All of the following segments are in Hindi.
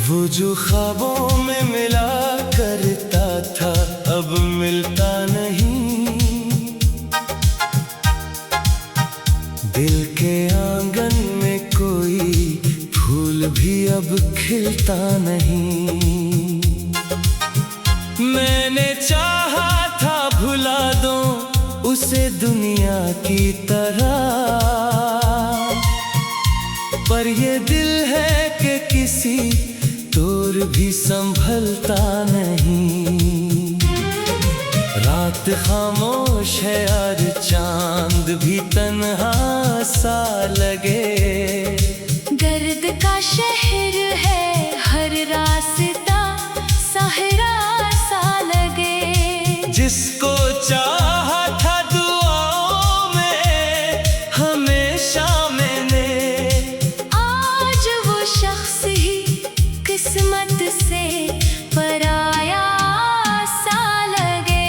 वो जो ख्वाबों में मिला करता था अब मिलता नहीं। दिल के आंगन में कोई फूल भी अब खिलता नहीं। मैंने चाहा था भुला दूं उसे दुनिया की तरह, पर ये दिल है कि किसी तोर भी संभलता नहीं। रात खामोश है और चांद भी तन्हा सा लगे। गर्द का शहर है हर रास्ता सहरा सा लगे। जिसको चाहा था दुआओं में हमेशा मैंने, आज वो शख्स ही किस्मत से पराया सा लगे।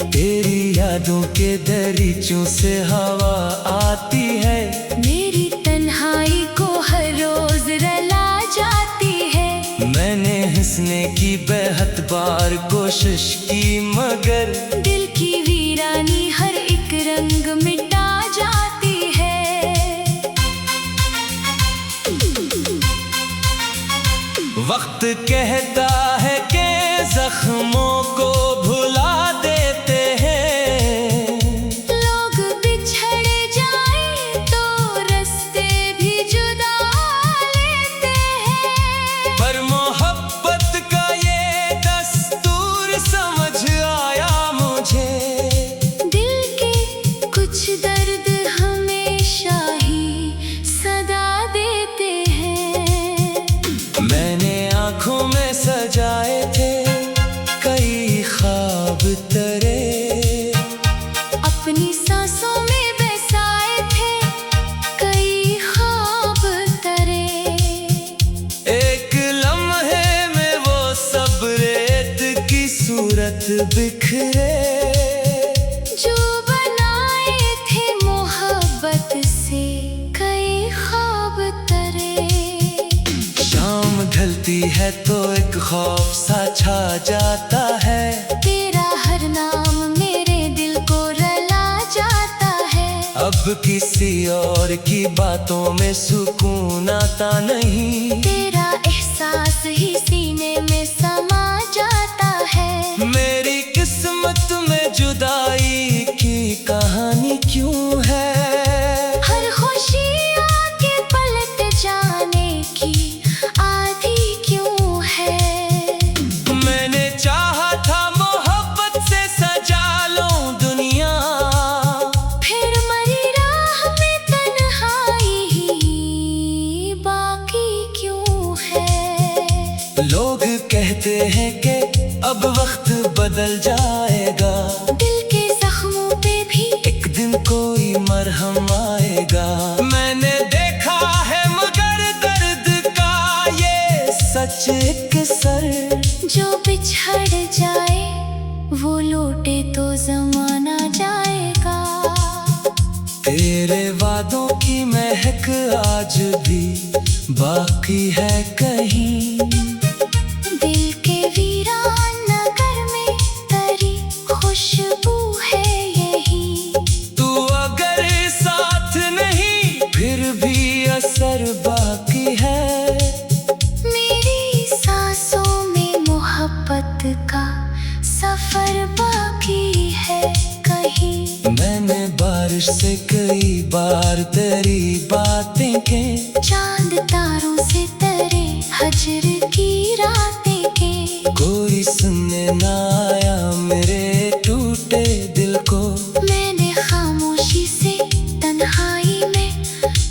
तेरी यादों के दरीचों से हवा आती है, मेरी तन्हाई को हर रोज रला जाती है। मैंने हंसने की बेहद बार कोशिश की मगर दिल की वीरानी हर एक रंग मिटा जाती है। वक्त कहता है कि जख्मों को भुला देते हैं। लोग बिछड़ जाए तो रास्ते भी जुदा लेते हैं, पर मोहब्बत का ये दस्तूर समझ आया मुझे। दिल के कुछ दर्द हमेशा ही सदा देते हैं। मैंने आँखों में सजाए थे कई ख्वाब तेरे, अपनी सांसों में बसाए थे कई ख्वाब तरे। एक लम्हे में वो सब रेत की सूरत बिखरे। जो बनाए थे मोहब्बत से कई ख्वाब तरे। शाम ढलती है तो एक खौफ सा छा जाता है। तेरा हर नाम मेरे दिल को रला जाता है। अब किसी और की बातों में सुकून आता नहीं। तेरा एहसास ही सीने में समा जाता है। मेरी किस्मत में जुदाई की कहानी क्यों है? हर खुशी आके पलट जाने की आधी क्यों है? मैंने चाहा था मोहब्बत से सजा लूं दुनिया, फिर मरी राह में तन्हाई ही बाकी क्यों है? लोग कहते हैं कि अब वक्त बदल जाएगा, दिल के जख्मों पे भी एक दिन कोई मरहम आएगा। मैंने देखा है मगर दर्द का ये सच एक सर, जो बिछड़ जाए वो लौटे तो जमाना जाएगा। तेरे वादों की महक आज भी बाकी है कहीं। दिल के वीरान नगर में तेरी खुशबू है यही। तू अगर साथ नहीं फिर भी असर बाकी है। मेरी सांसों में मोहब्बत का सफर बाकी है कहीं। मैंने बारिश से कई बार तेरी बातें के, चांद तारों से तेरे हजर की रातें के। कोई सुनने ना आया मेरे टूटे दिल को। मैंने खामोशी से तन्हाई में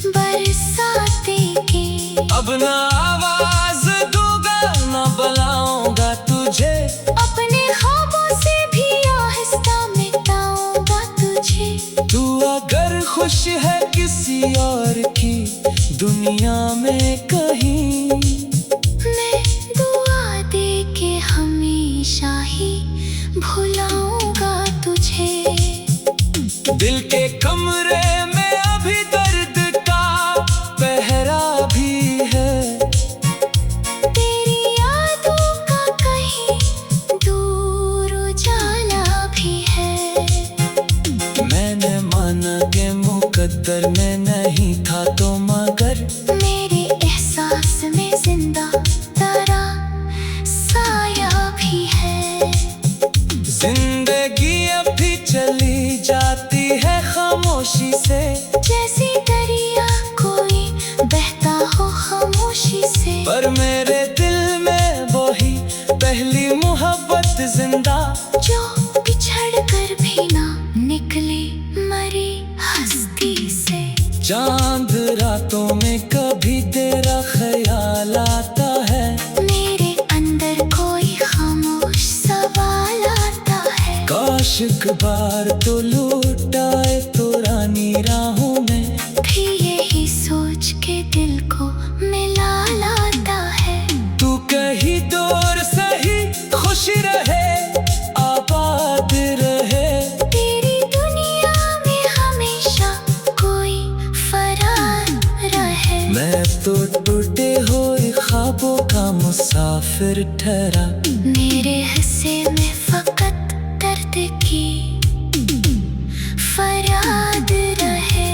बरसातें की। अब ना आवाज दूंगा ना बुलाऊंगा तुझे, अपने ख्वाबों से भी आहिस्ता मिटाऊंगा तुझे। तू अगर खुश है किसी और की दुनिया में कहीं, मैं दुआ दे के हमेशा ही भुलाऊंगा तुझे। दिल के कमरे में अभी दर्द का पहरा भी है। पर मेरे दिल में वही पहली मोहब्बत जिंदा, जो बिछड़ कर भी ना निकले मरी हस्ती से। चांद रातों में कभी तेरा ख्याल आता है, मेरे अंदर कोई खामोश सवाल आता है। काश एक बार तो लौट आए तो रानी राहों में, भी यही सोच के दिल को मिला लाता है। तू कहीं दूर सही खुश रहे, आबाद रहे। तेरी दुनिया में हमेशा कोई फरार रहे। मैं तो टूटे हुए ख्वाबों का मुसाफिर ठहरा, मेरे हिस्से में फकत दर्द की फरियाद रहे।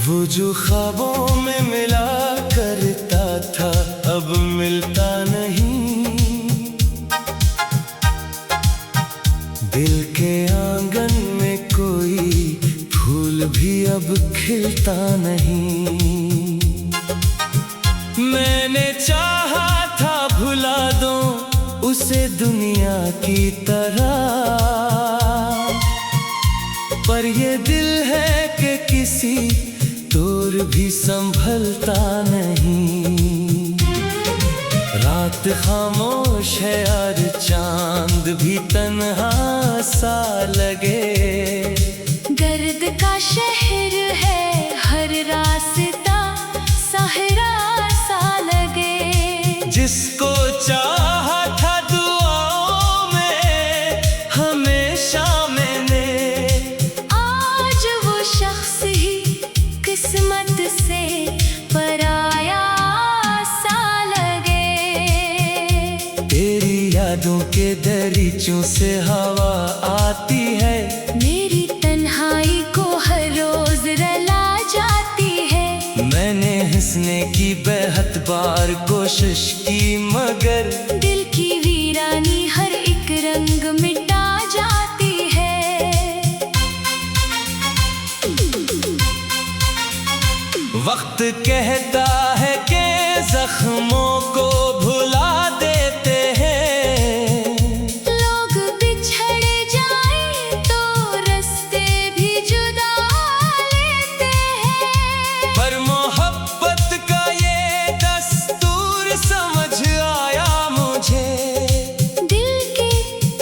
वो जो ख्वाबों में मिला करता था अब मिलता नहीं, दिल के आंगन में कोई फूल भी अब खिलता नहीं। मैंने चाहा था भुला दूं उसे दुनिया की तरह, पर ये दिल है कि किसी तोर भी संभलता नहीं। रात खामोश है यार, चांद भी तन्हा सा लगे। गर्द का शहर है हर रास्ता सहरा सा लगे। जिसको चाहा था दुआओं में हमेशा मैंने, आज वो शख्स ही किस्मत से पराया सा लगे। तेरी यादों के दरीचों से हवा आती है, मेरी तन्हाई को हर रोज रला जाती है। मैंने हंसने की बेहद बार कोशिश की मगर दिल की वीरानी हर एक रंग मिटा जाती है। वक्त कहता है कि जख्मों को भुला देते हैं, लोग बिछड़ जाएं तो रास्ते भी जुदा लेते हैं। पर मोहब्बत का ये दस्तूर समझ आया मुझे। दिल के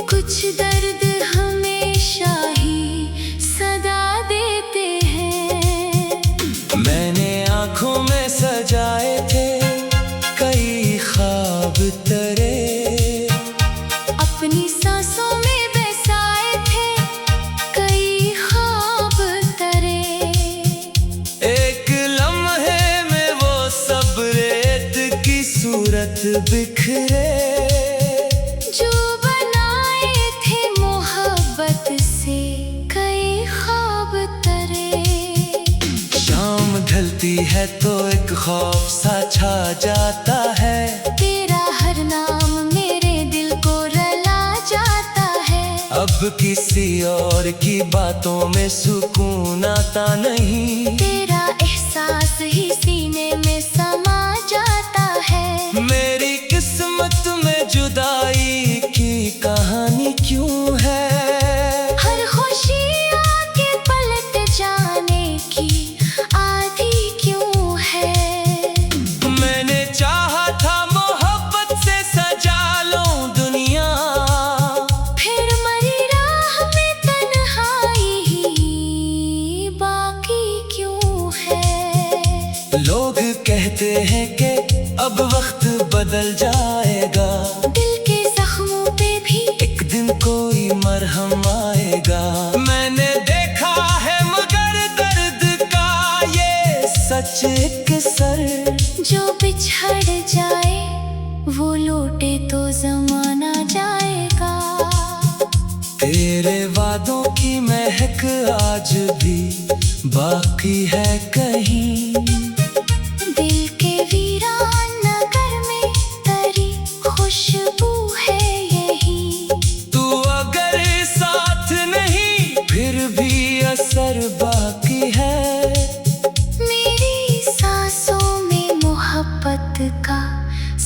कुछ दर्द हमेशा ही सदा देते हैं। मैंने आँखों में सजाए थे कई ख्वाब तेरे, अपनी सांसों में बसाए थे कई ख्वाब तरे। एक लम्हे में वो सब रेत की सूरत बिखरे, जो बनाए थे मोहब्बत से कई ख्वाब तरे। शाम ढलती है तो एक खौफ सा छा जाता है, तेरा हर नाम मेरे दिल को रला जाता है। अब किसी और की बातों में सुकून आता नहीं। तेरा एहसास ही सीने में समा जाता है। मेरी किस्मत में जुदाई की कहानी क्यों है, हर खुशी आके पलट जाने की आदि क्यों है। मैंने चाहा था मोहब्बत से सजा लूं दुनिया, फिर मरी राह में तन्हाई ही बाकी क्यों है। लोग कहते हैं कि अब वक्त बदल जाएगा, दिल के जख्मों पे भी एक दिन कोई मरहम आएगा। मैंने देखा है मगर दर्द का ये सच एक सर, जो बिछड़ जाए वो लौटे तो जमाना जाएगा। तेरे वादों की महक आज भी बाकी है कहीं। दिल के वीरान नगर में तेरी खुशबू है यही। तू अगर साथ नहीं फिर भी असर बाकी है। मेरी सांसों में मोहब्बत का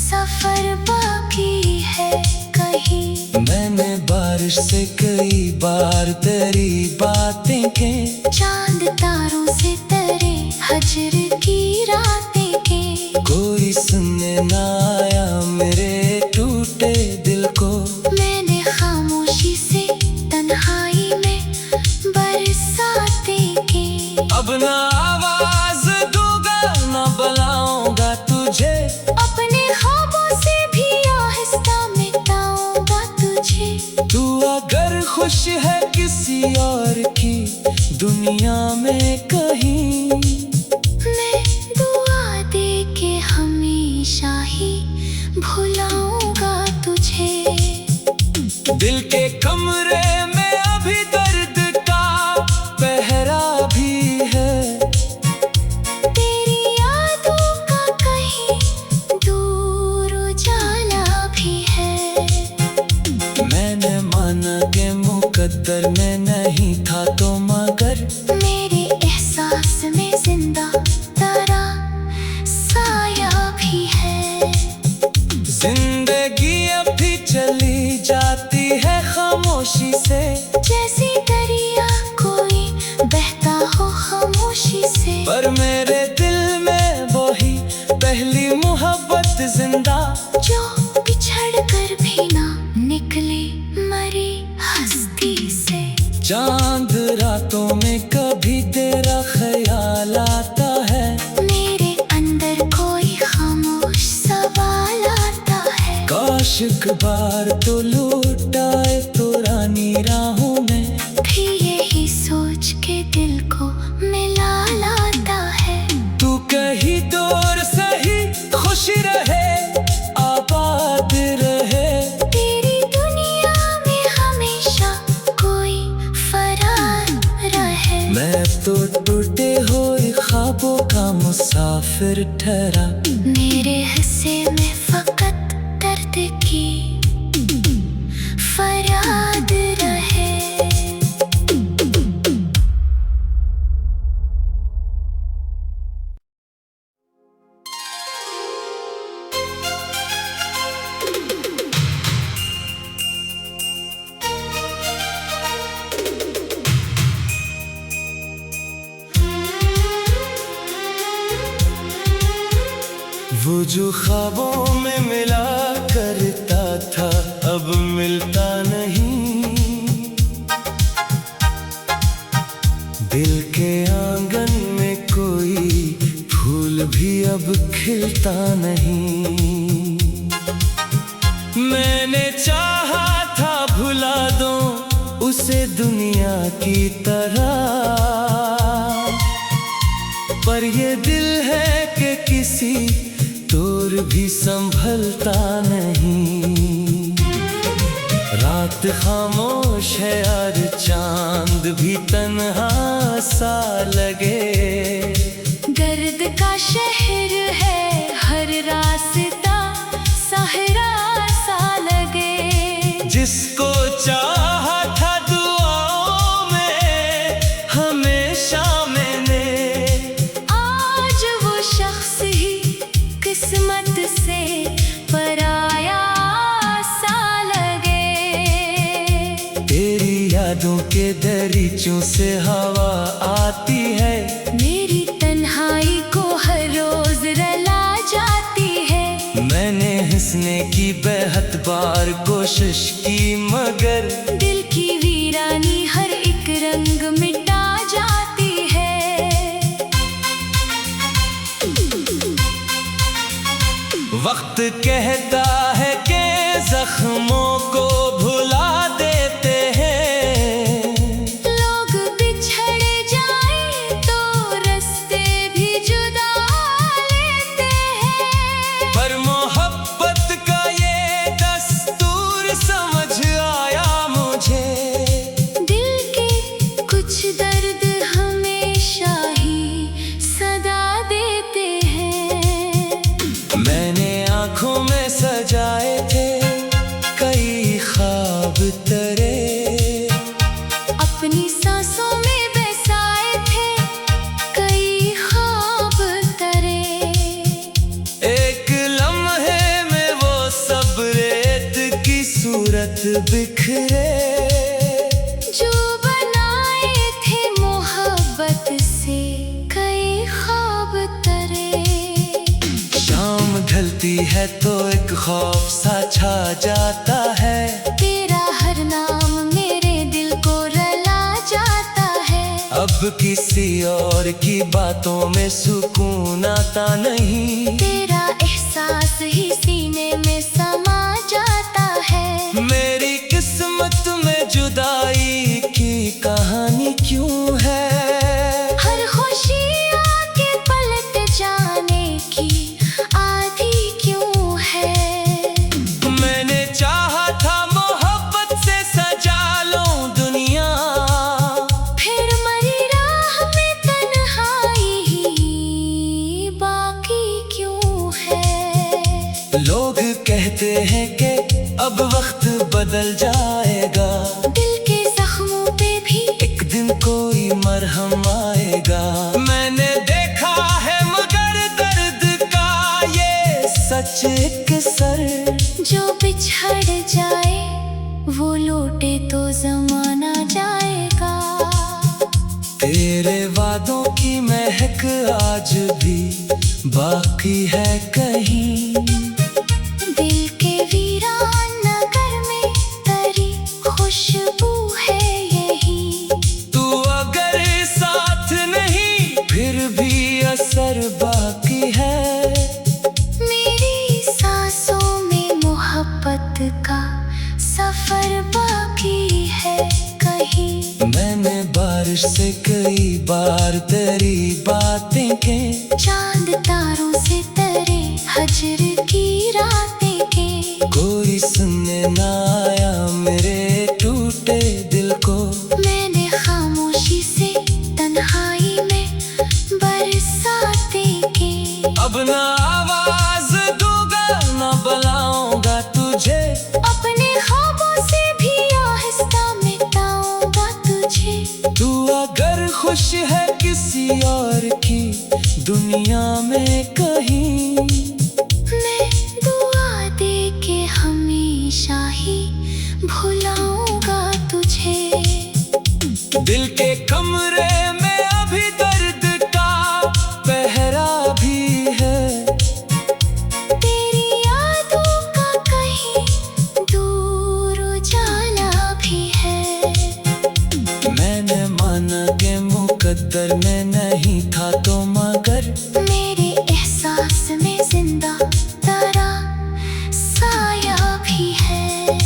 सफर बाकी है कहीं। मैंने बारिश से कई बार तेरी बातें के, चांद तारों से तेरे हजर की रातें के। कोई सुनने ना आया मेरे टूटे दिल को। मैंने खामोशी से तन्हाई में बरसातें के। अब ना आवाज दूंगा ना बुलाऊंगा तुझे। अपने ख्वाबों से भी आहिस्ता मिटाऊंगा तुझे। तू अगर खुश है किसी और की दुनिया में कहीं, मैं दुआ दे के हमेशा ही भुलाऊंगा तुझे। दिल के कमरे में अभी दर्द का पहरा भी है। तेरी यादों का कहीं दूर उजाला भी है। मैंने माना कि मुकद्दर में नहीं था तो मगर मेरे एहसास में जिंदा तेरा साया भी है। जिंदगी अभी चली जाती है खामोशी से। जैसे दरिया कोई बहता हो खामोशी से। पर मेरे दिल में वही पहली मोहब्बत जिंदा, जो बिछड़ कर भी ना निकले मरी हस्ती से। चांद रातों में कभी तेरा ख्याल आता है। मेरे अंदर कोई खामोश सवाल आता है। काश एक बार तो लौट आए पुरानी राहों में। भी यही सोच के दिल को मिला लाता है। तू कहीं दूर सही खुश रहे आबाद रहे। तेरी दुनिया में हमेशा कोई फरार रहे। मैं तो टूटे हुए ख्वाबों का मुसाफिर ठहरा। मेरे हिस्से में फकत दर्द की फरियाद रहे। वो जो ख्वाबों में मिला करता था अब मिलता नहीं। दिल के आंगन में कोई फूल भी अब खिलता नहीं। मैंने चाहा था भुला दूं उसे दुनिया की तरह, पर ये दिल है कि किसी तोर भी संभलता नहीं। रात खामोश है और चांद भी तन्हा सा लगे। गर्द का शहर है हर रास्ता सहरा सा लगे। जिसको चाहा था दुआओं में हमेशा मैंने, आज वो शख्स ही किस्मत से पराया सा लगे। तेरी यादों के दरीचों से हवा आती है। मेरी तन्हाई को हर रोज रला जाती है। मैंने हंसने की बेहद बार कोशिश की मगर दिल की वीरानी हर एक रंग मिटा जाती है। वक्त कहता है कि जख्मों को भुला देते हैं। लोग बिछड़ जाएं तो रास्ते भी जुदा लेते हैं। पर मोहब्बत का ये दस्तूर समझ आया मुझे। दिल है तो एक खौफ सा छा जाता है। तेरा हर नाम मेरे दिल को रुला जाता है। अब किसी और की बातों में सुकून आता नहीं। तेरा एहसास ही सीने में समा जाता है। मेरी किस्मत में जुदाई की कहानी क्यों है? हर खुशी आके पलट जाने की आदि क्यों है? मैंने चाहा था मोहब्बत से सजा लूं दुनिया, फिर मरी राह में तन्हाई ही बाकी क्यों है? लोग कहते हैं कि अब वक्त बदल जाएगा, दिल के जख्मों पे भी एक दिन कोई मरहम आएगा। मैंने देखा है मगर दर्द का ये सच एक सर, जो बिछड़ जाए वो लौटे तो जमाना जाएगा। तेरे वादों की महक आज भी बाकी है कहीं। दिल के वीरान नगर में तेरी खुशबू है यही। तू अगर साथ नहीं फिर भी असर बाकी है। मेरी सांसों में मोहब्बत का सफर बाकी है कहीं। मैंने बारिश से कई बार तेरी बातें के, चांद तारों से तेरे हजर की रातें के। कोई सुनने ना आया मेरे टूटे दिल को। मैंने खामोशी से तन्हाई में बरसातें के। अब ना आवाज दूंगा ना बुलाऊंगा तुझे, अपने ख्वाबों से भी आहिस्ता मिटाऊंगा तुझे। तू अगर खुश है किसी और की दुनिया में कहीं, मैं दुआ दे के हमेशा ही भुलाऊंगा तुझे। दिल के कमरे में अभी दर्द का पहरा भी है। तेरी यादों का कहीं दूर उजाला भी है। मैंने माना कि मुकद्दर में नहीं था तो मगर मेरे एहसास में जिंदा तेरा साया भी है।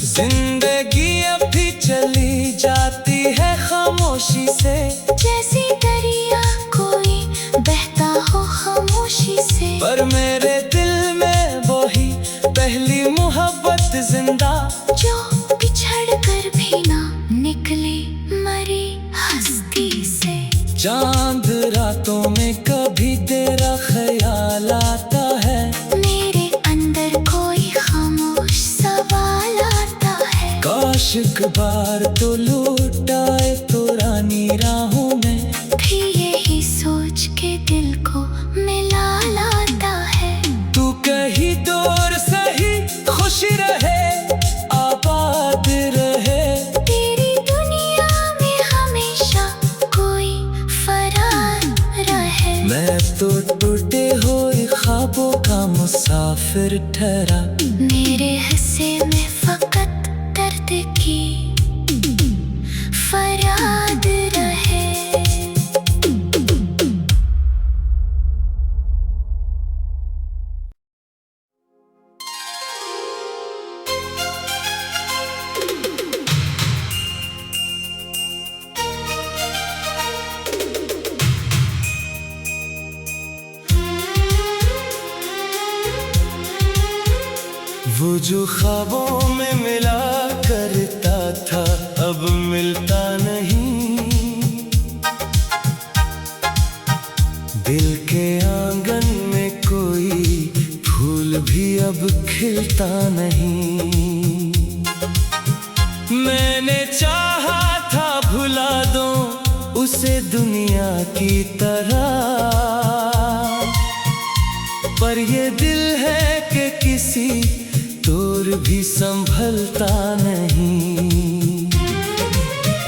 जिंदगी अभी चली जाती है खामोशी से, जैसे दरिया कोई बहता हो खामोशी से। पर मेरे दिल में वही पहली मोहब्बत जिंदा, जो बिछड़ कर भी ना निकले मरी हस्ती से। चांद रातों में कभी तेरा ख्याल आता है। मेरे अंदर कोई खामोश सवाल आता है। काश एक बार तो लौट आए तो रानी राहों में, भी यही सोच के दिल को मिला लाता है। तू कहीं दूर सही खुश रहे आबाद रहे। तेरी दुनिया में हमेशा कोई फरार रहे। मैं तो टूटे हुए ख्वाबों का मुसाफिर ठहरा। मेरे हिस्से में फकत दर्द की फरियाद रहे। वो जो ख्वाबों में मिला करता था अब मिलता नहीं। दिल के आंगन में कोई फूल भी अब खिलता नहीं। मैंने चाहा था भुला दूं उसे दुनिया की तरह, पर ये दिल है कि किसी तोर भी संभलता नहीं।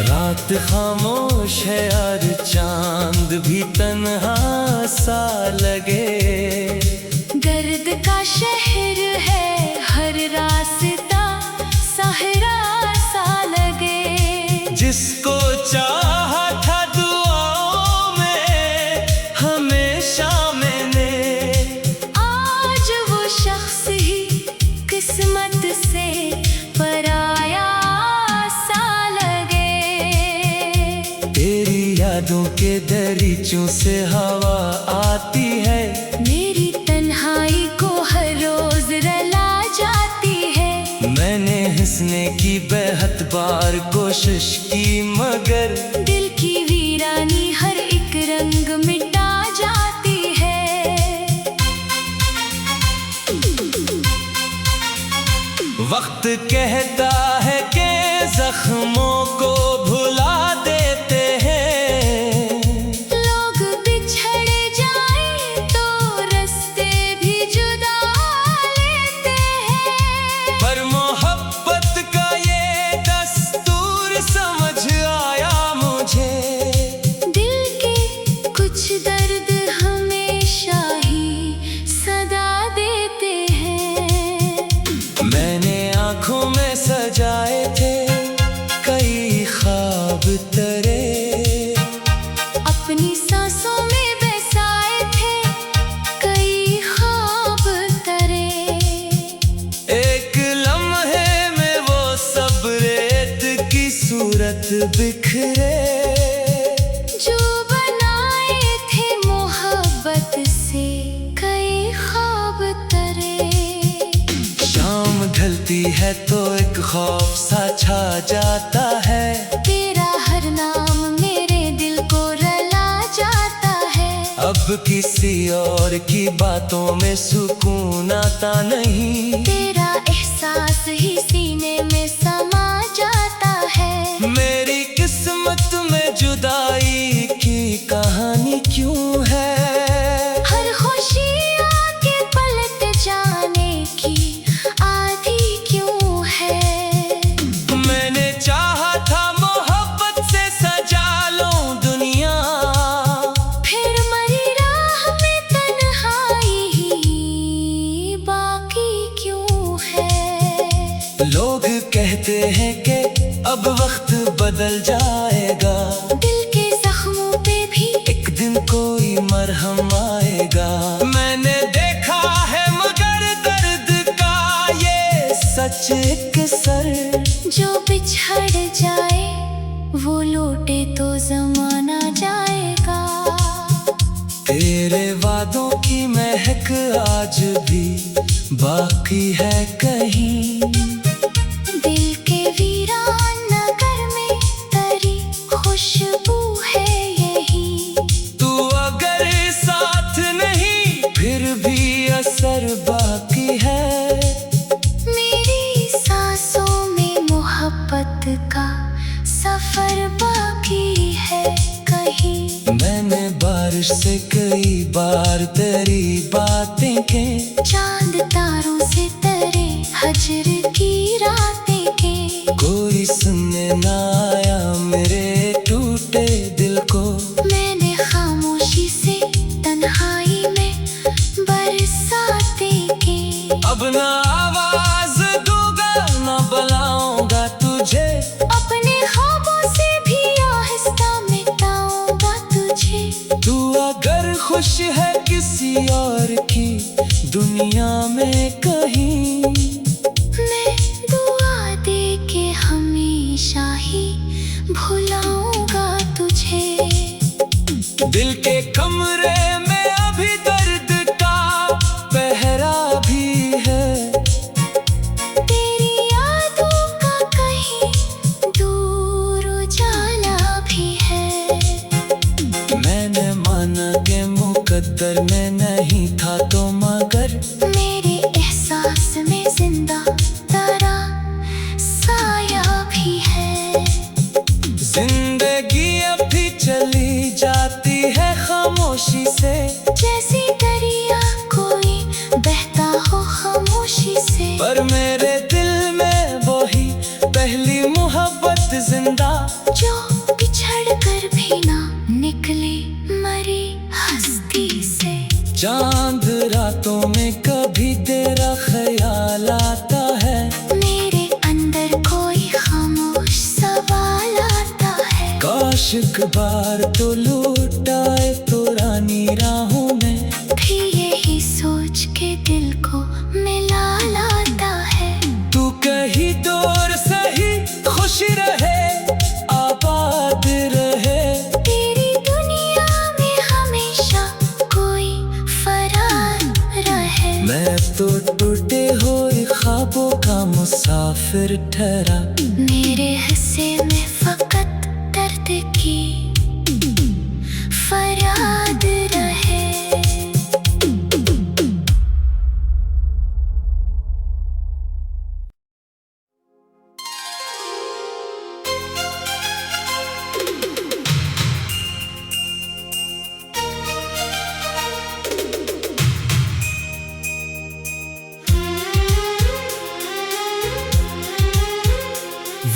रात खामोश है और चांद भी तन्हा सा लगे। दर्द का जिसको चाहा था दुआओं में हमेशा मैंने, आज वो शख्स ही किस्मत से पराया सा लगे। तेरी यादों के दरीचों से हवा आती है, मेरी तन्हाई को हर रोज रला जाती है। मैंने हंसने की बेहद बार कोशिश की मगर दिल की वीरानी हर एक रंग मिटा जाती है। वक्त कहता है कि जख्मों को भुला देते हैं, लोग बिछड़ जाएं तो रास्ते भी जुदा लेते हैं। पर मोहब्बत का ये दस्तूर समझ आया मुझे, दिल के कुछ दर्द हमेशा ही सदा देते हैं। मैंने आँखों में सजाए थे कई ख्वाब तेरे, अपनी सांसों में बसाए थे कई ख्वाब तरे। एक लम्हे में वो सब रेत की सूरत बिखरे, जो बनाए थे मोहब्बत से कई ख्वाब तरे। शाम ढलती है तो एक खौफ सा छा जाता है, तेरा हर नाम मेरे दिल को रला जाता है। अब किसी और की बातों में सुकून आता नहीं, तेरा एहसास ही सीने में समा जाता है। मेरी किस्मत में जुदाई की कहानी क्यों है, हर खुशी आके पलट जाने की आदि क्यों है। मैंने चाहा था मोहब्बत से सजा लूं दुनिया, फिर मरी राह में तन्हाई ही बाकी क्यों है। लोग कहते हैं कि अब वक्त बदल जाएगा, दिल के जख्मों पे भी एक दिन कोई मरहम आएगा। मैंने देखा है मगर दर्द का ये सच एक सर, जो बिछड़ जाए वो लौटे तो जमाना जाएगा। तेरे वादों की महक आज भी बाकी है कहीं, दिल के वीरान नगर में तेरी खुशबू है यही। तू अगर साथ नहीं फिर भी असर बाकी है, मेरी सांसों में मोहब्बत का सफर बाकी है कहीं। मैंने बारिश से कई बार तेरी बातें के, चांद तारों से तेरे हजर की रातें के। कोई सुनने ना आया मेरे टूटे दिल को, मैंने खामोशी से तन्हाई में बरसातें के। अब ना आवाज दूंगा ना बुलाऊंगा तुझे, अपने ख्वाबों से भी आहिस्ता मिटाऊंगा तुझे। तू अगर खुश है किसी और की दुनिया में कहीं, मैं दुआ दे के हमेशा ही भुलाऊंगा तुझे। दिल के कमरे में अभी दर्द का पहरा भी है, तेरी यादों का कहीं दूर उजाला भी है। मैंने माना कि मुकद्दर में नहीं था तो मगर मेरे एहसास में जिंदा तेरा साया भी है। जिंदगी अभी चली जाती है खामोशी से, जैसी दरिया कोई बहता हो खामोशी से। पर मेरे दिल में वही पहली मोहब्बत जिंदा, जो बिछड़ कर भी ना निकले मरी हस्ती से। चांद रातों में कभी तेरा ख्याल आता है, मेरे अंदर कोई खामोश सवाल आता आशिक बार तो लूटाए पुरानी राहों में, भी यही सोच के दिल को मिला लाता है। तू कहीं दूर सही खुश रहे, आबाद रहे, तेरी दुनिया में हमेशा कोई फरार रहे। मैं तो टूटे हुए ख्वाबों का मुसाफिर ठहरा, मेरे हिस्से में फकत दर्द की फरियाद रहे।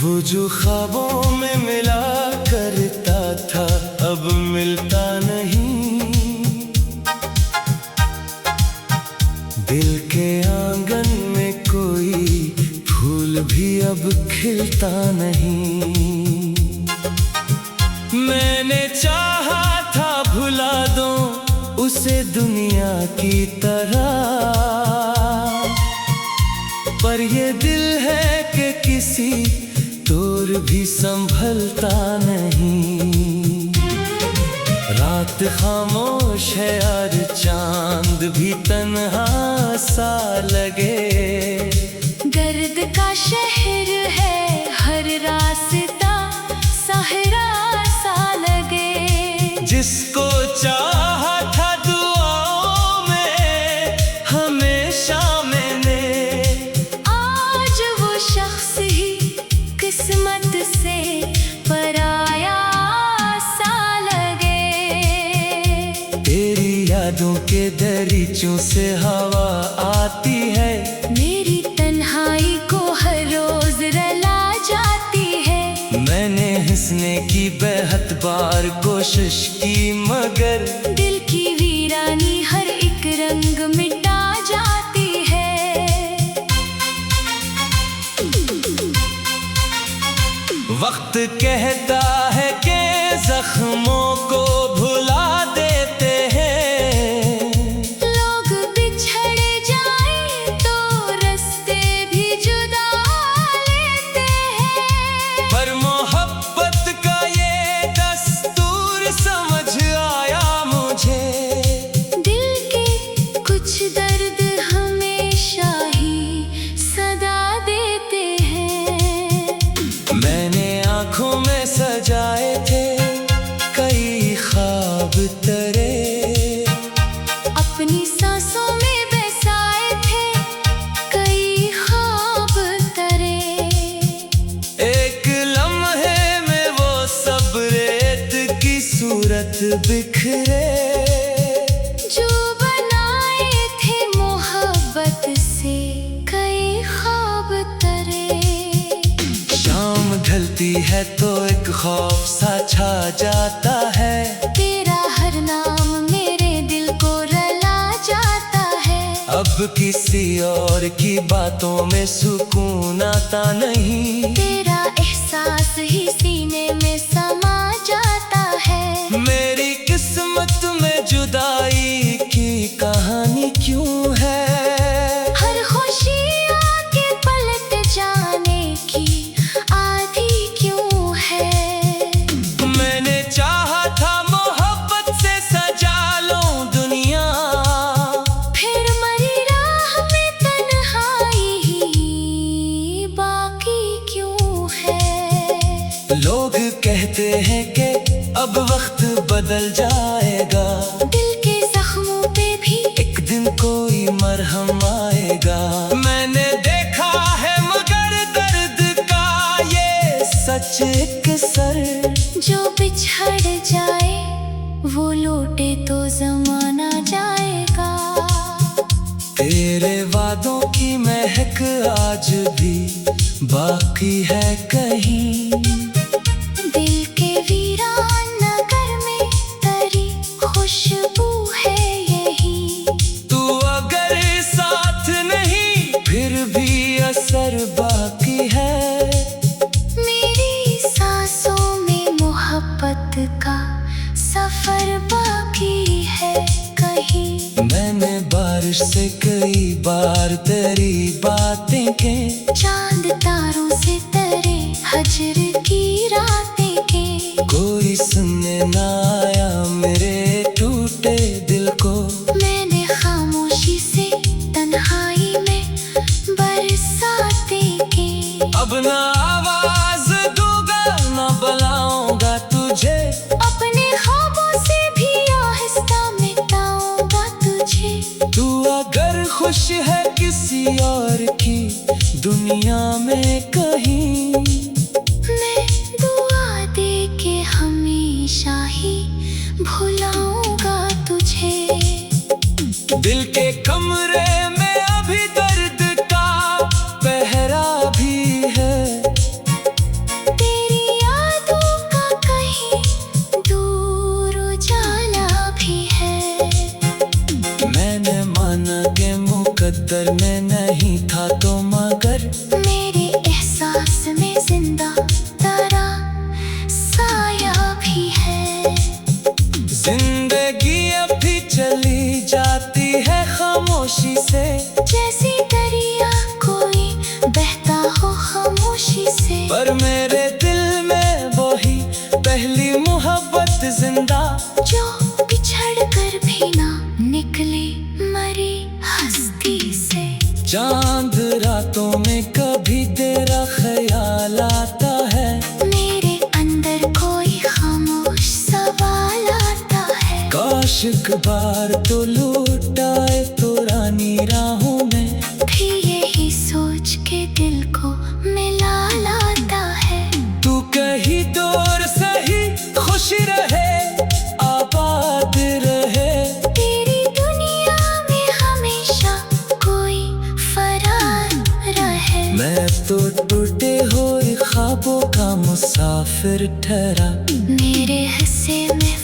वो जो ख्वाबों में मिला करता था अब मिलता नहीं, दिल के आंगन में कोई फूल भी अब खिलता नहीं। मैंने चाहा था भुला दूं उसे दुनिया की तरह, पर ये दिल है कि किसी तोर भी संभलता नहीं। रात खामोश है यार, चांद भी तन्हा सा लगे, गर्द का शहर है हर रास्ता सहरा सा लगे। जिसको चाहा था दुआओं में हमेशा मैंने, आज वो शख्स ही किस्मत से पराया सा लगे। तेरी यादों के दरीचों से हवा आती है, मेरी तन्हाई को हर रोज रला जाती है। मैंने हंसने की बेहद बार कोशिश की मगर दिल की वीरानी हर एक रंग मिटा जाती है। वक्त कहता है कि जख्मों को भुला देते हैं, लोग बिछड़ जाएं तो रास्ते भी जुदा लेते हैं। पर मोहब्बत का ये दस्तूर समझ आया मुझे, दिल के कुछ दर्द हमेशा ही सदा देते हैं। मैंने आँखों में सजाए थे कई ख्वाब तेरे, अपनी सांसों में बसाए थे कई ख्वाब तेरे। एक लम्हे में वो सब रेत की सूरत बिखरे, जो बनाए थे मोहब्बत से कई ख्वाब तेरे। शाम ढलती है तो एक खौफ सा छा जाता है, तेरा हर नाम मेरे दिल को रला जाता है। अब किसी और की बातों में सुकून आता नहीं, तेरा एहसास ही सीने में समा जाता है। मेरी किस्मत में जुदाई की कहानी क्यों है, हर खुशी आके पलट जाने की आदि क्यों है। मैंने चाहा था मोहब्बत से सजा लूं दुनिया, फिर मरी राह में तन्हाई ही बाकी क्यों है। लोग कहते हैं कि अब वक्त बदल जाएगा, दिल के जख्मों पे भी एक दिन कोई मरहम आएगा। मैंने देखा है मगर दर्द का ये सच एक सर, जो बिछड़ जाए वो लौटे तो जमाना जाएगा। तेरे वादों की महक आज भी बाकी है कहीं, दिल के वीरान नगर में तेरी खुशबू है यही। तू अगर साथ नहीं फिर भी असर बाकी है। मेरी सांसों में मोहब्बत फर्श से कई बार तेरी बातें के चांद तारों से तरे हजर की रातें के कोई सुनने ना आया मेरे टूटे दिल को। मैंने खामोशी से तन्हाई में बरसातें के अब ना आवाज दूंगा ना बुलाऊंगा तुझे अपने ख्वाबों से भी आहिस्ता मिटाऊंगा तुझे। तू अगर खुश है किसी और की दुनिया में कहीं मैं दुआ दे के हमेशा ही भुलाऊंगा तुझे। दिल के कमरे में अभी दर्द का पहरा भी है तेरी यादों का कहीं दूर उजाला भी है। मैंने माना कि मुकद्दर में नहीं था तो मगर मेरे एहसास में जिंदा तेरा साया भी है। जिंदगी अभी चली जाती है खामोशी से जैसे दरिया कोई बहता हो खामोशी से पर मेरे दिल में वही पहली मोहब्बत जिंदा जो बिछड़ कर भी ना निकले मरी हस्ती से। चांद रातों में कभी तेरा ख्याल आता है मेरे अंदर कोई खामोश सवाल आता है। काश एक बार तो लौटाए तो रानी राहों में भी यही सोच के दिल को मिला लाता है। तू कहीं दूर सही खुश रहे आबाद रहे तेरी दुनिया में हमेशा कोई फरार रहे। मैं तो टूटे हुए ख्वाबों का मुसाफिर ठहरा मेरे हिस्से में